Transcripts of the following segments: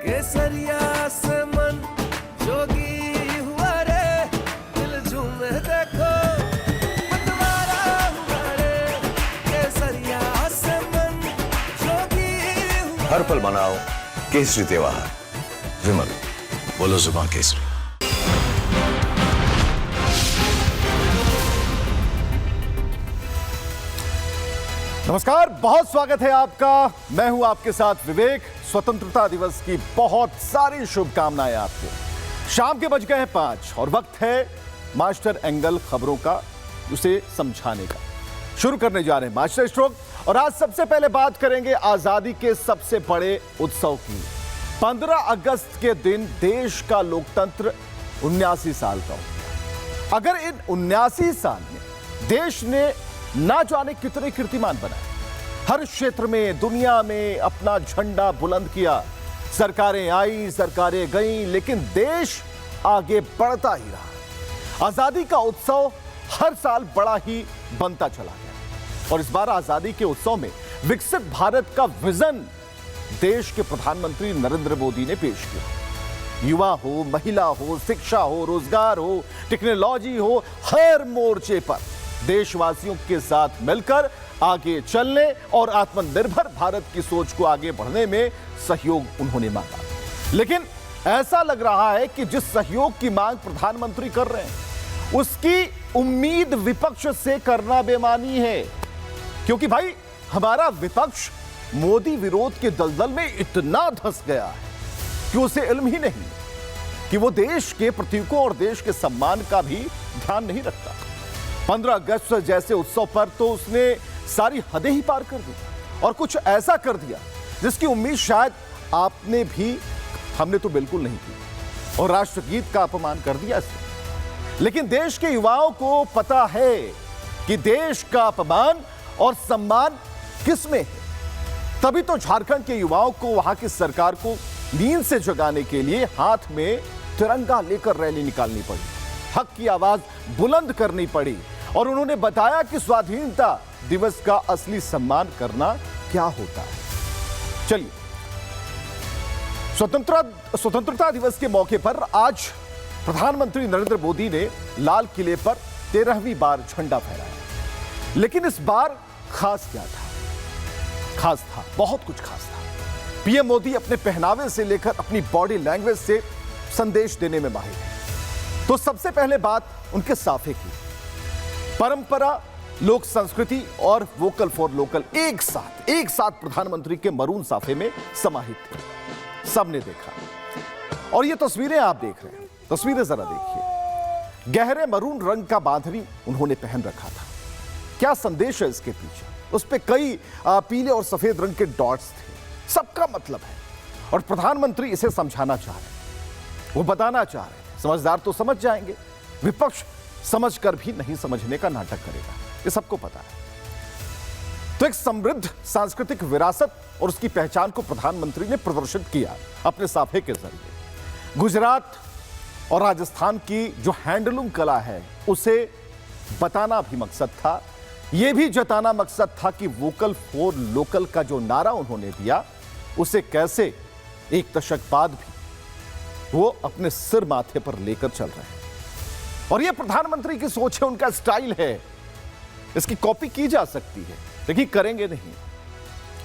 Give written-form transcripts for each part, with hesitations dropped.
केसरिया से मन जोगी हुआ रे, दिल झूमे देखो मतवारा हुआ रे, केसरिया से मन जोगी हुआ। हर पल मनाओ केसरी त्योहार। विमल, बोलो जुबान केसरी। नमस्कार, बहुत स्वागत है आपका। मैं हूं आपके साथ विवेक। स्वतंत्रता दिवस की बहुत सारी शुभकामनाएं आपको। शाम के बज गए हैं 5 और वक्त है मास्टर एंगल खबरों का, उसे समझाने का। शुरू करने जा रहे हैं मास्टर स्ट्रोक। और आज सबसे पहले बात करेंगे आजादी के सबसे बड़े उत्सव की। 15 अगस्त के दिन देश का लोकतंत्र 79 साल का हो गया। अगर इन 79 साल में देश ने ना जाने कितने कीर्तिमान बनाए, हर क्षेत्र में दुनिया में अपना झंडा बुलंद किया, सरकारें आई सरकारें गईं, लेकिन देश आगे बढ़ता ही रहा। आजादी का उत्सव हर साल बड़ा ही बनता चला गया और इस बार आजादी के उत्सव में विकसित भारत का विजन देश के प्रधानमंत्री नरेंद्र मोदी ने पेश किया। युवा हो, महिला हो, शिक्षा हो, रोजगार हो, टेक्नोलॉजी हो, हर मोर्चे पर देशवासियों के साथ मिलकर आगे चलने और आत्मनिर्भर भारत की सोच को आगे बढ़ने में सहयोग उन्होंने मांगा। लेकिन ऐसा लग रहा है कि जिस सहयोग की मांग प्रधानमंत्री कर रहे हैं, उसकी उम्मीद विपक्ष से करना बेमानी है। क्योंकि भाई, हमारा विपक्ष मोदी विरोध के दलदल में इतना धंस गया है कि उसे इल्म ही नहीं कि वो देश के प्रतीकों और देश के सम्मान का भी ध्यान नहीं रखता। 15 अगस्त जैसे उत्सव पर तो उसने सारी हदें ही पार कर दी और कुछ ऐसा कर दिया जिसकी उम्मीद शायद आपने भी, हमने तो बिल्कुल नहीं की, और राष्ट्रगीत का अपमान कर दिया इसने। लेकिन देश के युवाओं को पता है कि देश का अपमान और सम्मान किस में है। तभी तो झारखंड के युवाओं को वहां की सरकार को नींद से जगाने के लिए हाथ में तिरंगा लेकर रैली निकालनी पड़ी, हक की आवाज बुलंद करनी पड़ी और उन्होंने बताया कि स्वाधीनता दिवस का असली सम्मान करना क्या होता है। चलिए, स्वतंत्रता दिवस के मौके पर आज प्रधानमंत्री नरेंद्र मोदी ने लाल किले पर 13वीं बार झंडा फहराया। लेकिन इस बार खास क्या था? खास था, बहुत कुछ खास था। पीएम मोदी अपने पहनावे से लेकर अपनी बॉडी लैंग्वेज से संदेश देने में माहिर है। तो सबसे पहले बात उनके साफे की। परंपरा, लोक संस्कृति और वोकल फॉर लोकल एक साथ प्रधानमंत्री के मरून साफे में समाहित थे। सबने देखा और ये तस्वीरें आप देख रहे हैं। तस्वीरें जरा देखिए। गहरे मरून रंग का बांधनी उन्होंने पहन रखा था। क्या संदेश है इसके पीछे? उस पे कई पीले और सफेद रंग के डॉट्स थे। सबका मतलब है और प्रधानमंत्री इसे समझाना चाह रहे हैं, वो बताना चाह रहे हैं। समझदार तो समझ जाएंगे, विपक्ष समझकर भी नहीं समझने का नाटक करेगा, ये सबको पता है। तो एक समृद्ध सांस्कृतिक विरासत और उसकी पहचान को प्रधानमंत्री ने प्रदर्शित किया अपने साफे के जरिए। गुजरात और राजस्थान की जो हैंडलूम कला है, उसे बताना भी मकसद था। यह भी जताना मकसद था कि वोकल फॉर लोकल का जो नारा उन्होंने दिया, उसे कैसे एक दशक बाद भी वो अपने सिर माथे पर लेकर चल रहे हैं। और यह प्रधानमंत्री की सोच है, उनका स्टाइल है। इसकी कॉपी की जा सकती है, लेकिन करेंगे नहीं।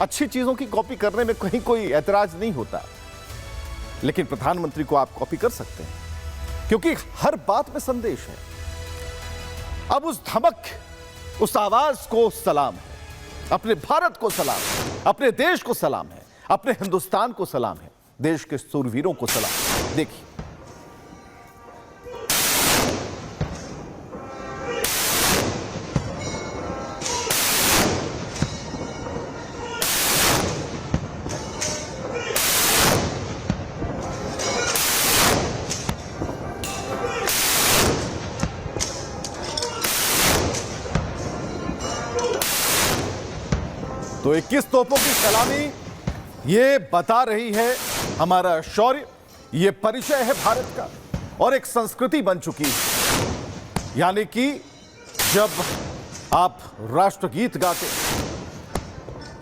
अच्छी चीजों की कॉपी करने में कहीं कोई ऐतराज नहीं होता, लेकिन प्रधानमंत्री को आप कॉपी कर सकते हैं क्योंकि हर बात में संदेश है। अब उस धमक, उस आवाज को सलाम है, अपने भारत को सलाम है, अपने देश को सलाम है, अपने हिंदुस्तान को सलाम है, देश के सूरवीरों को सलाम। देखिए, तो 21 तोपों की सलामी ये बता रही है हमारा शौर्य, ये परिचय है भारत का और एक संस्कृति बन चुकी है। यानी कि जब आप राष्ट्रगीत गाते,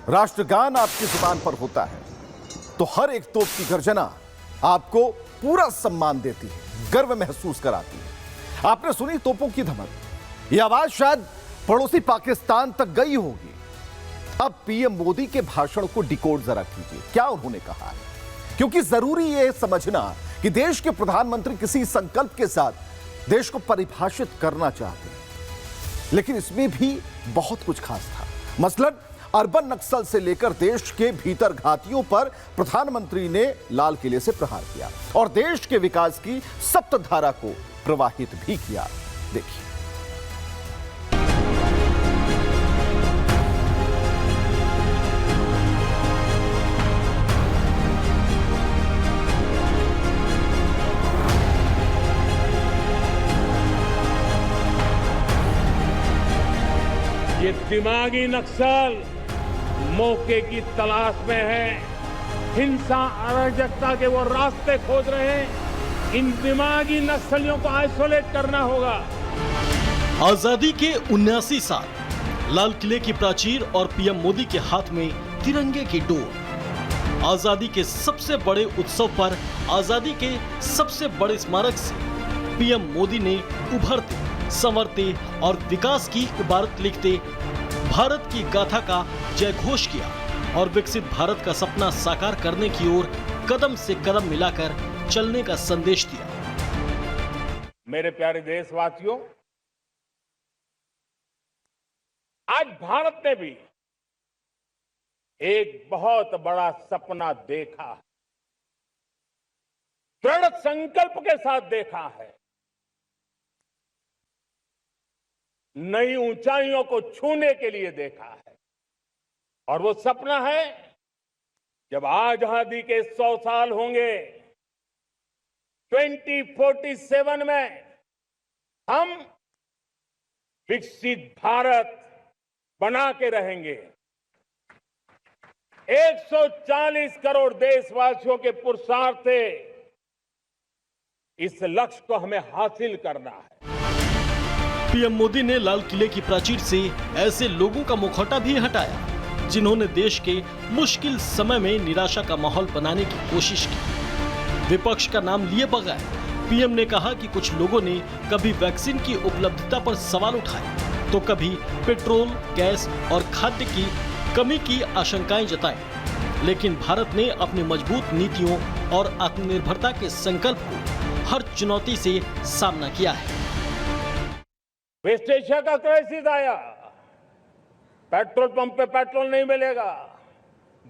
राष्ट्रगान आपकी जुबान पर होता है, तो हर एक तोप की गर्जना आपको पूरा सम्मान देती है, गर्व महसूस कराती है। आपने सुनी तोपों की धमक, यह आवाज शायद पड़ोसी पाकिस्तान तक गई होगी। अब पीएम मोदी के भाषण को डिकोड जरा कीजिए, क्या उन्होंने कहा है, क्योंकि जरूरी यह समझना कि देश के प्रधानमंत्री किसी संकल्प के साथ देश को परिभाषित करना चाहते हैं, लेकिन इसमें भी बहुत कुछ खास था। मसलन अर्बन नक्सल से लेकर देश के भीतर घातियों पर प्रधानमंत्री ने लाल किले से प्रहार किया और देश के विकास की सप्तधारा को प्रवाहित भी किया। देखिए, ये दिमागी नक्सल मौके की तलाश में है, हिंसा अराजकता के वो रास्ते खोज रहे हैं। इन दिमागी नक्सलियों को आइसोलेट करना होगा। आजादी के 79 साल, लाल किले की प्राचीर और पीएम मोदी के हाथ में तिरंगे की डोर। आजादी के सबसे बड़े उत्सव पर आजादी के सबसे बड़े स्मारक से पीएम मोदी ने उभरते, संवरते और विकास की इबारत लिखते भारत की गाथा का जयघोष किया और विकसित भारत का सपना साकार करने की ओर कदम से कदम मिलाकर चलने का संदेश दिया। मेरे प्यारे देशवासियों, आज भारत ने भी एक बहुत बड़ा सपना देखा है, दृढ़ संकल्प के साथ देखा है। नई ऊंचाइयों को छूने के लिए देखा है और वो सपना है जब आजादी के 100 साल होंगे, 2047 में हम विकसित भारत बना के रहेंगे। 140 करोड़ देशवासियों के पुरुषार्थ से इस लक्ष्य को हमें हासिल करना है। पीएम मोदी ने लाल किले की प्राचीर से ऐसे लोगों का मुखौटा भी हटाया जिन्होंने देश के मुश्किल समय में निराशा का माहौल बनाने की कोशिश की। विपक्ष का नाम लिए बगैर पीएम ने कहा कि कुछ लोगों ने कभी वैक्सीन की उपलब्धता पर सवाल उठाए तो कभी पेट्रोल, गैस और खाद्य की कमी की आशंकाएं जताई, लेकिन भारत ने अपनी मजबूत नीतियों और आत्मनिर्भरता के संकल्प को हर चुनौती से सामना किया है। वेस्ट एशिया का क्राइसिस आया, पेट्रोल पंप पे पेट्रोल नहीं मिलेगा,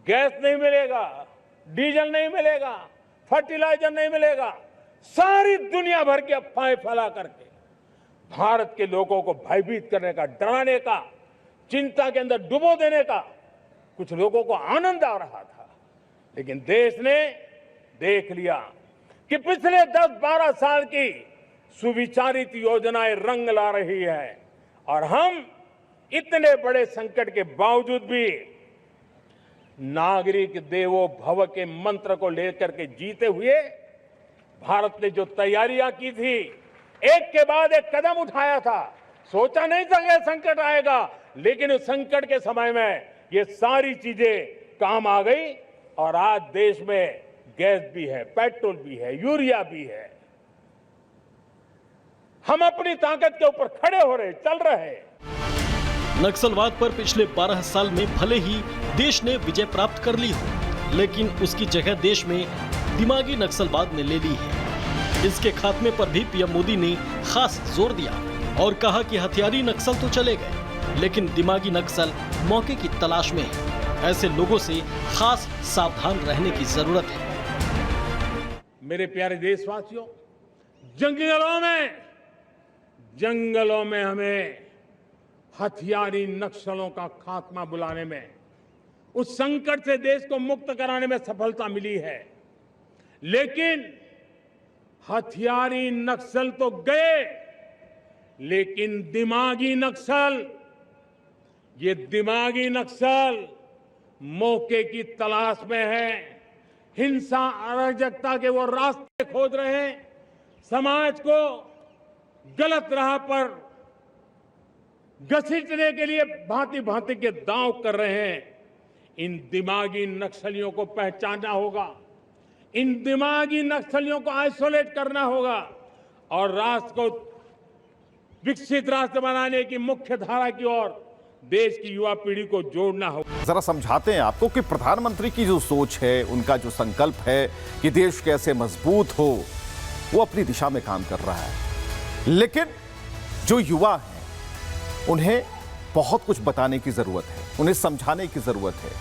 गैस नहीं मिलेगा, डीजल नहीं मिलेगा, फर्टिलाइजर नहीं मिलेगा। सारी दुनिया भर की अफवाहें फैला करके भारत के लोगों को भयभीत करने का, डराने का, चिंता के अंदर डुबो देने का कुछ लोगों को आनंद आ रहा था। लेकिन देश ने देख लिया कि पिछले 10-12 साल की सुविचारित योजनाएं रंग ला रही है और हम इतने बड़े संकट के बावजूद भी नागरिक देवो भव के मंत्र को लेकर के जीते हुए भारत ने जो तैयारियां की थी, एक के बाद एक कदम उठाया था। सोचा नहीं था कि संकट आएगा, लेकिन उस संकट के समय में ये सारी चीजें काम आ गई और आज देश में गैस भी है, पेट्रोल भी है, यूरिया भी है। हम अपनी ताकत के ऊपर खड़े हो रहे, चल रहे। नक्सलवाद पर पिछले 12 साल में भले ही देश ने विजय प्राप्त कर ली हो, लेकिन उसकी जगह देश में दिमागी नक्सलवाद ने ले ली है। इसके खात्मे पर भी पीएम मोदी ने खास जोर दिया और कहा कि हथियारी नक्सल तो चले गए, लेकिन दिमागी नक्सल मौके की तलाश में है। ऐसे लोगों से खास सावधान रहने की जरूरत है। मेरे प्यारे देशवासियों, जंगलों में हमें हथियारी नक्सलों का खात्मा बुलाने में, उस संकट से देश को मुक्त कराने में सफलता मिली है। लेकिन हथियारी नक्सल तो गए, लेकिन दिमागी नक्सल, ये दिमागी नक्सल मौके की तलाश में है, हिंसा अराजकता के वो रास्ते खोज रहे हैं, समाज को गलत राह पर घसीटने के लिए भांति भांति के दांव कर रहे हैं। इन दिमागी नक्सलियों को पहचानना होगा, इन दिमागी नक्सलियों को आइसोलेट करना होगा और राष्ट्र को विकसित राष्ट्र बनाने की मुख्य धारा की ओर देश की युवा पीढ़ी को जोड़ना होगा। जरा समझाते हैं आपको कि प्रधानमंत्री की जो सोच है, उनका जो संकल्प है कि देश कैसे मजबूत हो, वो अपनी दिशा में काम कर रहा है। लेकिन जो युवा हैं, उन्हें बहुत कुछ बताने की जरूरत है, उन्हें समझाने की जरूरत है।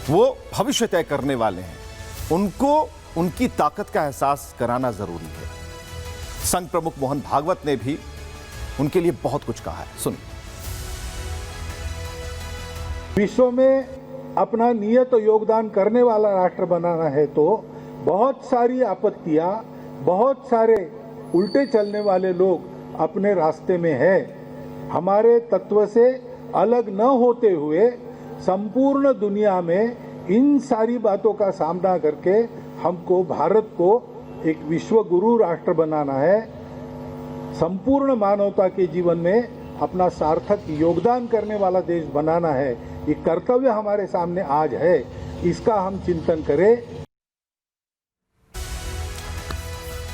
वो भविष्य तय करने वाले हैं, उनको उनकी ताकत का एहसास कराना जरूरी है। संघ प्रमुख मोहन भागवत ने भी उनके लिए बहुत कुछ कहा है, सुनिए। विश्व में अपना नियत योगदान करने वाला राष्ट्र बनाना है तो बहुत सारी आपत्तियां, बहुत सारे उल्टे चलने वाले लोग अपने रास्ते में है। हमारे तत्व से अलग न होते हुए संपूर्ण दुनिया में इन सारी बातों का सामना करके हमको भारत को एक विश्व गुरु राष्ट्र बनाना है। संपूर्ण मानवता के जीवन में अपना सार्थक योगदान करने वाला देश बनाना है। ये कर्तव्य हमारे सामने आज है, इसका हम चिंतन करें।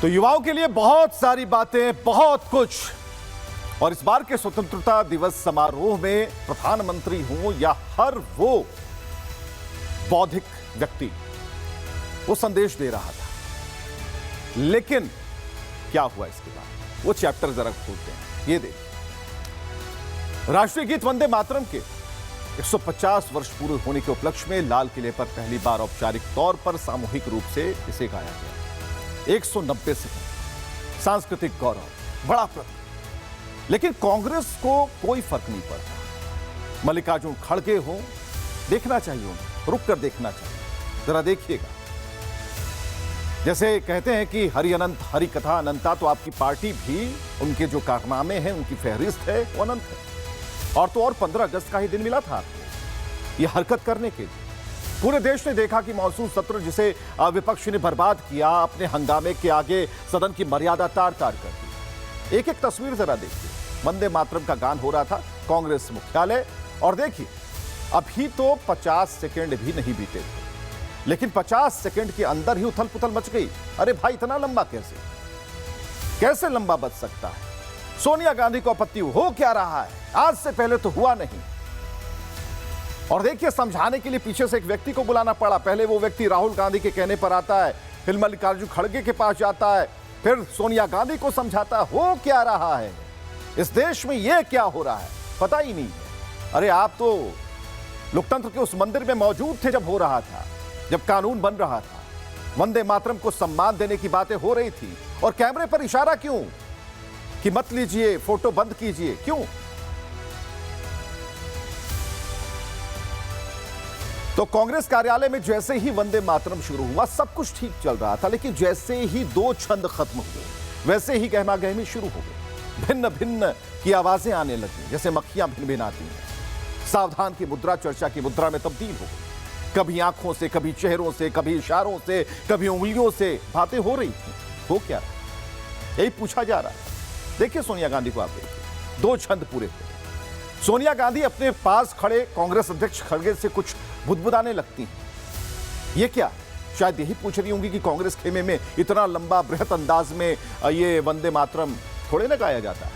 तो युवाओं के लिए बहुत सारी बातें, बहुत कुछ। और इस बार के स्वतंत्रता दिवस समारोह में प्रधानमंत्री हो या हर वो बौद्धिक व्यक्ति, वो संदेश दे रहा था। लेकिन क्या हुआ इसके बाद, वो चैप्टर जरा खोलते हैं। ये देखिए, राष्ट्रीय गीत वंदे मातरम के 150 वर्ष पूरे होने के उपलक्ष्य में लाल किले पर पहली बार औपचारिक तौर पर सामूहिक रूप से इसे गाया गया। 190 सेकंड सांस्कृतिक गौरव, बड़ा प्रतीक। लेकिन कांग्रेस को कोई फर्क नहीं पड़ता। मल्लिकार्जुन खड़गे हो, देखना चाहिए उन्हें, रुक कर देखना चाहिए। जरा देखिएगा, जैसे कहते हैं कि हरि अनंत हरि कथा अनंता, तो आपकी पार्टी भी उनके जो कारनामे हैं, उनकी फहरिस्त है, वो अनंत है। और तो और 15 अगस्त का ही दिन मिला था आपको ये हरकत करने के लिए। पूरे देश ने देखा कि मॉनसून सत्र जिसे विपक्ष ने बर्बाद किया, अपने हंगामे के आगे सदन की मर्यादा तार तार कर दी। एक एक तस्वीर जरा देखिए, वंदे मातरम का गान हो रहा था कांग्रेस मुख्यालय। और देखिए, अभी तो 50 सेकेंड भी नहीं बीते थे, लेकिन 50 सेकेंड के अंदर ही उथल पुथल मच गई। अरे भाई, इतना लंबा कैसे लंबा बच सकता है? सोनिया गांधी को आपत्ति हो क्या रहा है? आज से पहले तो हुआ नहीं। और देखिए, समझाने के लिए पीछे से एक व्यक्ति को बुलाना पड़ा। पहले वो व्यक्ति राहुल गांधी के कहने पर आता है, फिर मल्लिकार्जुन खड़गे के पास जाता है, फिर सोनिया गांधी को समझाता है। हो क्या रहा है इस देश में? ये क्या हो रहा है पता ही नहीं है। अरे आप तो लोकतंत्र के उस मंदिर में मौजूद थे जब हो रहा था, जब कानून बन रहा था, वंदे मातरम को सम्मान देने की बातें हो रही थी। और कैमरे पर इशारा क्यों कि मत लीजिए, फोटो बंद कीजिए, क्यों? तो कांग्रेस कार्यालय में जैसे ही वंदे मातरम शुरू हुआ, सब कुछ ठीक चल रहा था। लेकिन जैसे ही 2 छंद खत्म हुए, वैसे ही गहमा गहमी शुरू हो गई। भिन्न भिन्न की आवाजें आने लगी, जैसे मक्खियां भिन भिनाती हैं। सावधान की मुद्रा चर्चा की मुद्रा में तब्दील हो गई। कभी आंखों से, कभी चेहरों से, कभी इशारों से, कभी उंगलियों से बातें हो रही थी। हो क्या रहा, यही पूछा जा रहा था। देखिए सोनिया गांधी को, आप देखिए, 2 छंद पूरे हो गए। सोनिया गांधी अपने पास खड़े कांग्रेस अध्यक्ष खड़गे से कुछ बुदबुदाने लगती हैं। ये क्या, शायद यही पूछ रही होंगी कि कांग्रेस खेमे में इतना लंबा बृहत अंदाज में ये वंदे मातरम थोड़े ना गाया जाता है।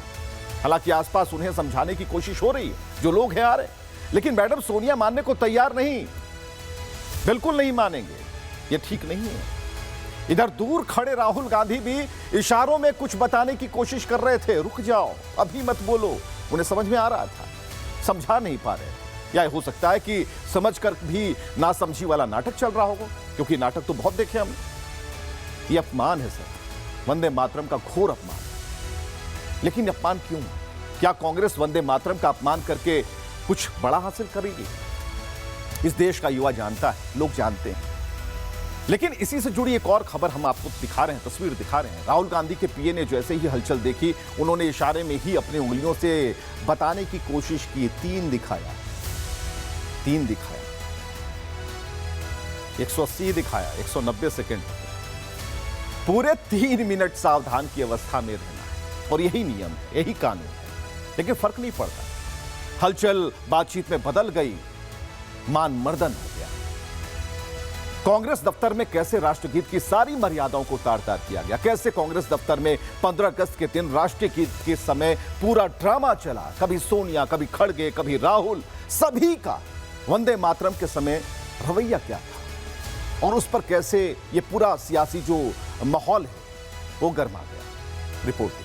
हालांकि आसपास उन्हें समझाने की कोशिश हो रही है, जो लोग हैं आ रहे, लेकिन मैडम सोनिया मानने को तैयार नहीं, बिल्कुल नहीं मानेंगे। ये ठीक नहीं है। इधर दूर खड़े राहुल गांधी भी इशारों में कुछ बताने की कोशिश कर रहे थे, रुक जाओ, अभी मत बोलो। उन्हें समझ में आ रहा था, समझा नहीं पा रहे। या हो सकता है कि समझकर भी नासमझी वाला नाटक चल रहा होगा, क्योंकि नाटक तो बहुत देखे हमने। ये अपमान है सर, वंदे मातरम का घोर अपमान। लेकिन अपमान क्यों? क्या कांग्रेस वंदे मातरम का अपमान करके कुछ बड़ा हासिल करेगी? इस देश का युवा जानता है, लोग जानते हैं। लेकिन इसी से जुड़ी एक और खबर हम आपको दिखा रहे हैं, तस्वीर दिखा रहे हैं। राहुल गांधी के पीए ने जैसे ही हलचल देखी, उन्होंने इशारे में ही अपनी उंगलियों से बताने की कोशिश की। 3 दिखाया, 180 दिखाया, 190 सेकेंड, पूरे 3 मिनट सावधान की अवस्था में रहना है। और यही नियम है, यही कानून है। लेकिन फर्क नहीं पड़ता। हलचल बातचीत में बदल गई, मान मर्दन हो गया। कांग्रेस दफ्तर में कैसे राष्ट्रगीत की सारी मर्यादाओं को तार-तार किया गया, कैसे कांग्रेस दफ्तर में 15 अगस्त के दिन राष्ट्रीय गीत के समय पूरा ड्रामा चला, कभी सोनिया, कभी खड़गे, कभी राहुल, सभी का वंदे मातरम के समय रवैया क्या था और उस पर कैसे ये पूरा सियासी जो माहौल है वो गर्मा गया। रिपोर्ट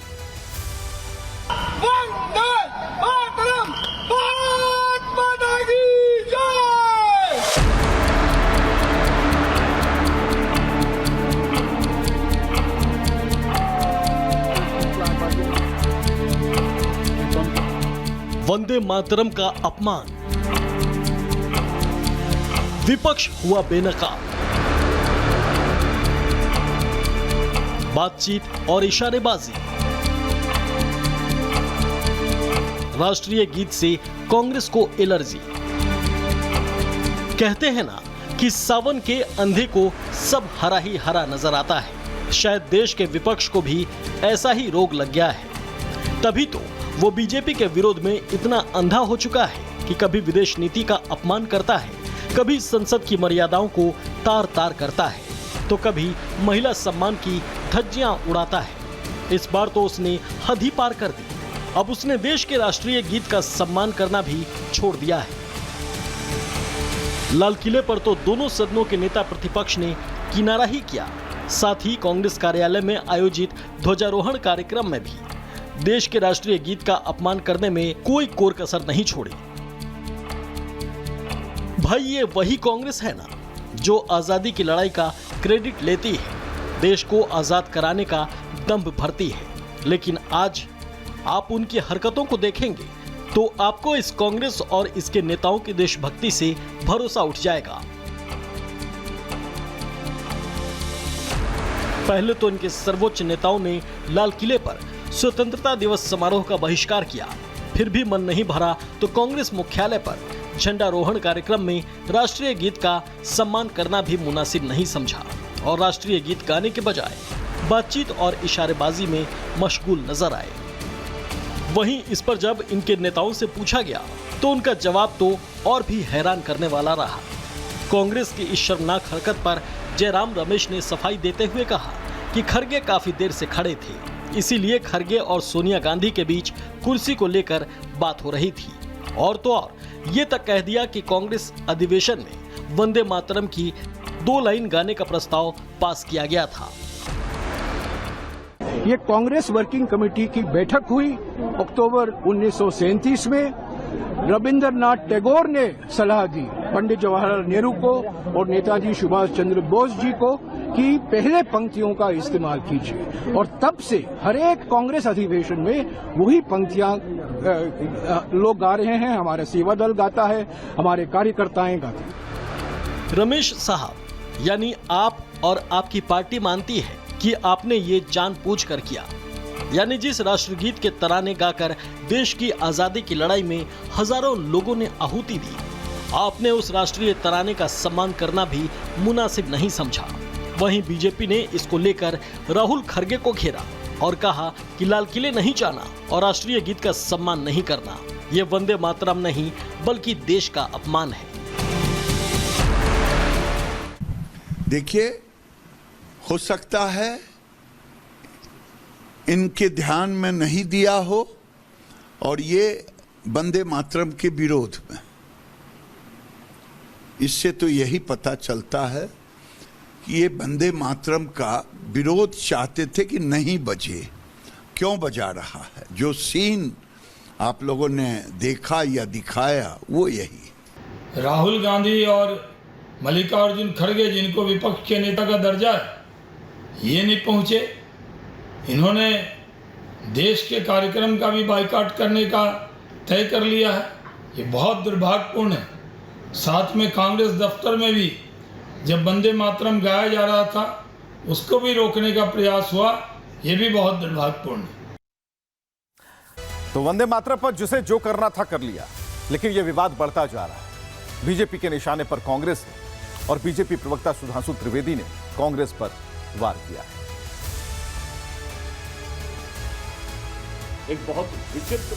वंदे मातरम का अपमान, विपक्ष हुआ बेनकाब, बातचीत और इशारेबाजी, राष्ट्रीय गीत से कांग्रेस को एलर्जी। कहते हैं ना कि सावन के अंधे को सब हरा ही हरा नजर आता है। शायद देश के विपक्ष को भी ऐसा ही रोग लग गया है, तभी तो वो बीजेपी के विरोध में इतना अंधा हो चुका है कि कभी विदेश नीति का अपमान करता है, कभी संसद की मर्यादाओं को तार तार करता है, तो कभी महिला सम्मान की धज्जियां उड़ाता है। इस बार तो उसने हद ही पार कर दी। अब उसने देश के राष्ट्रीय गीत का सम्मान करना भी छोड़ दिया है। लाल किले पर तो दोनों सदनों के नेता प्रतिपक्ष ने किनारा ही किया, साथ ही कांग्रेस कार्यालय में आयोजित ध्वजारोहण कार्यक्रम में भी देश के राष्ट्रीय गीत का अपमान करने में कोई कोर कसर नहीं छोड़ी। भाई ये वही कांग्रेस है ना जो आजादी की लड़ाई का क्रेडिट लेती है, देश को आजाद कराने का दंभ भरती है, लेकिन आज आप उनकी हरकतों को देखेंगे तो आपको इस कांग्रेस और इसके नेताओं की देशभक्ति से भरोसा उठ जाएगा। पहले तो इनके सर्वोच्च नेताओं ने लाल किले पर स्वतंत्रता दिवस समारोह का बहिष्कार किया, फिर भी मन नहीं भरा तो कांग्रेस मुख्यालय पर झंडारोहण कार्यक्रम में राष्ट्रीय गीत का सम्मान करना भी मुनासिब नहीं समझा और राष्ट्रीय गीत गाने के बजाय बातचीत और इशारेबाजी में मशगूल नजर आए। वहीं इस पर जब इनके नेताओं से पूछा गया तो उनका जवाब तो और भी हैरान करने वाला रहा। कांग्रेस की इस शर्मनाक हरकत पर जयराम रमेश ने सफाई देते हुए कहा कि खड़गे काफी देर से खड़े थे, इसीलिए खड़गे और सोनिया गांधी के बीच कुर्सी को लेकर बात हो रही थी। और तो और ये तक कह दिया कि कांग्रेस अधिवेशन में वंदे मातरम की 2 लाइन गाने का प्रस्ताव पास किया गया था। ये कांग्रेस वर्किंग कमेटी की बैठक हुई अक्टूबर 1937 में। रविंद्रनाथ टैगोर ने सलाह दी पंडित जवाहरलाल नेहरू को और नेताजी सुभाष चंद्र बोस जी को कि पहले पंक्तियों का इस्तेमाल कीजिए, और तब से हर एक कांग्रेस अधिवेशन में वही पंक्तियां लोग गा रहे हैं। हमारा सेवा दल गाता है, हमारे कार्यकर्ताएं गाते हैं। रमेश साहब, यानी आप और आपकी पार्टी मानती है कि आपने ये जानबूझकर किया, यानी जिस राष्ट्रगीत के तराने गाकर देश की आजादी की लड़ाई में हजारों लोगों ने आहुति दी, आपने उस राष्ट्रीय तराने का सम्मान करना भी मुनासिब नहीं समझा। वहीं बीजेपी ने इसको लेकर राहुल खड़गे को घेरा और कहा कि लाल किले नहीं जाना और राष्ट्रीय गीत का सम्मान नहीं करना, ये वंदे मातरम नहीं बल्कि देश का अपमान है। देखिए, हो सकता है इनके ध्यान में नहीं दिया हो और ये वंदे मातरम के विरोध में, इससे तो यही पता चलता है कि ये वंदे मातरम का विरोध चाहते थे कि नहीं बजे। क्यों बजा रहा है, जो सीन आप लोगों ने देखा या दिखाया वो यही। राहुल गांधी और मल्लिकार्जुन खड़गे, जिनको विपक्ष के नेता का दर्जा है, ये नहीं पहुंचे। इन्होंने देश के कार्यक्रम का भी बाइकआउट करने का तय कर लिया है। ये बहुत दुर्भाग्यपूर्ण है। साथ में कांग्रेस दफ्तर में भी जब वंदे मातरम गाया जा रहा था, उसको भी रोकने का प्रयास हुआ, ये भी बहुत दुर्भाग्यपूर्ण है। तो वंदे मातरम पर जिसे जो करना था कर लिया, लेकिन यह विवाद बढ़ता जा रहा है। बीजेपी के निशाने पर कांग्रेस है और बीजेपी प्रवक्ता सुधांशु त्रिवेदी ने कांग्रेस पर वार किया है। एक बहुत विचित्र,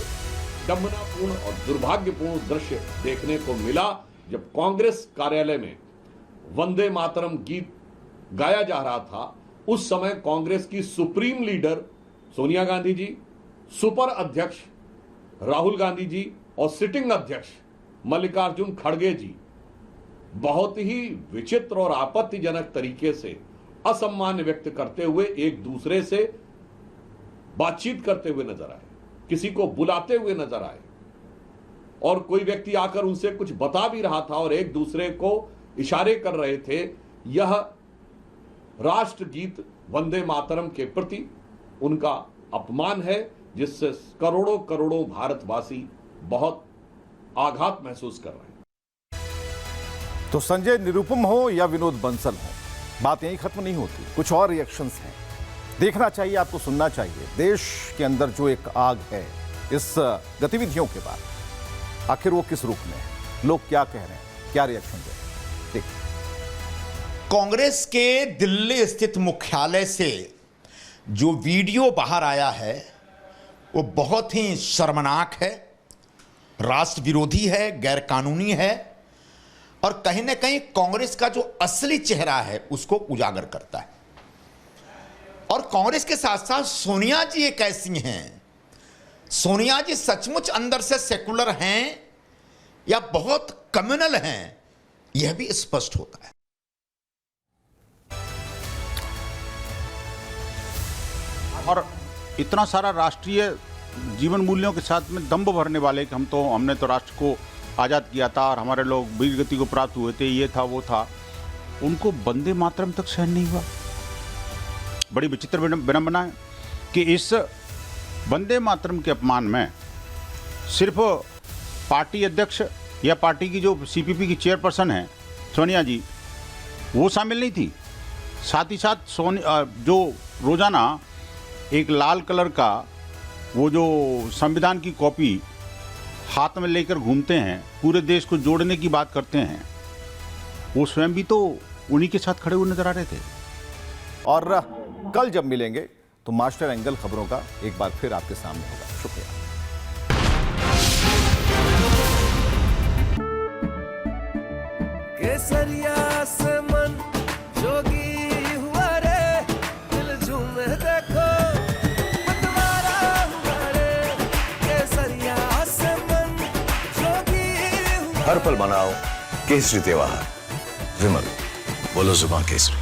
दमनापूर्ण और दुर्भाग्यपूर्ण दृश्य देखने को मिला जब कांग्रेस कार्यालय में वंदे मातरम गीत गाया जा रहा था, उस समय कांग्रेस की supreme leader Sonia Gandhi ji, super अध्यक्ष राहुल गांधी जी और सिटिंग अध्यक्ष मल्लिकार्जुन खड़गे जी बहुत ही विचित्र और आपत्तिजनक तरीके से असम्मान व्यक्त करते हुए एक दूसरे से बातचीत करते हुए नजर आए, किसी को बुलाते हुए नजर आए, और कोई व्यक्ति आकर उनसे कुछ बता भी रहा था और एक दूसरे को इशारे कर रहे थे। यह राष्ट्रगीत वंदे मातरम के प्रति उनका अपमान है, जिससे करोड़ों करोड़ों भारतवासी बहुत आघात महसूस कर रहे हैं। तो संजय निरुपम हो या विनोद बंसल हो, बात यहीं खत्म नहीं होती, कुछ और रिएक्शंस हैं। देखना चाहिए, आपको सुनना चाहिए। देश के अंदर जो एक आग है इस गतिविधियों के बाद, आखिर वो किस रूप में है, लोग क्या कह रहे हैं, क्या रिएक्शन दे रहे हैं, देखिए। कांग्रेस के दिल्ली स्थित मुख्यालय से जो वीडियो बाहर आया है वो बहुत ही शर्मनाक है, राष्ट्र विरोधी है, गैर कानूनी है और कहीं ना कहीं कांग्रेस का जो असली चेहरा है उसको उजागर करता है। और कांग्रेस के साथ साथ सोनिया जी एक ऐसी हैं, सोनिया जी सचमुच अंदर से सेकुलर हैं या बहुत कम्युनल हैं, यह भी स्पष्ट होता है। और इतना सारा राष्ट्रीय जीवन मूल्यों के साथ में दंभ भरने वाले कि हमने तो राष्ट्र को आज़ाद किया था और हमारे लोग वीर गति को प्राप्त हुए थे, ये था वो था, उनको वंदे मातरम तक सहन नहीं हुआ। बड़ी विचित्र विडंबना है कि इस वंदे मातरम के अपमान में सिर्फ पार्टी अध्यक्ष या पार्टी की जो सीपीपी की चेयरपर्सन है सोनिया जी, वो शामिल नहीं थी। साथ ही साथ जो रोज़ाना एक लाल कलर का वो जो संविधान की कॉपी हाथ में लेकर घूमते हैं, पूरे देश को जोड़ने की बात करते हैं, वो स्वयं भी तो उन्हीं के साथ खड़े हुए नजर आ रहे थे। और कल जब मिलेंगे तो मास्टर एंगल खबरों का एक बार फिर आपके सामने होगा। शुक्रिया। केसरिया से मन जोगी हुआ रे, दिल झूमे देखो मतवारा हुआ रे, केसरिया से मन जोगी हुआ। हर पल मनाओ केसरी त्योहार। विमल, बोलो जुबान केसरी।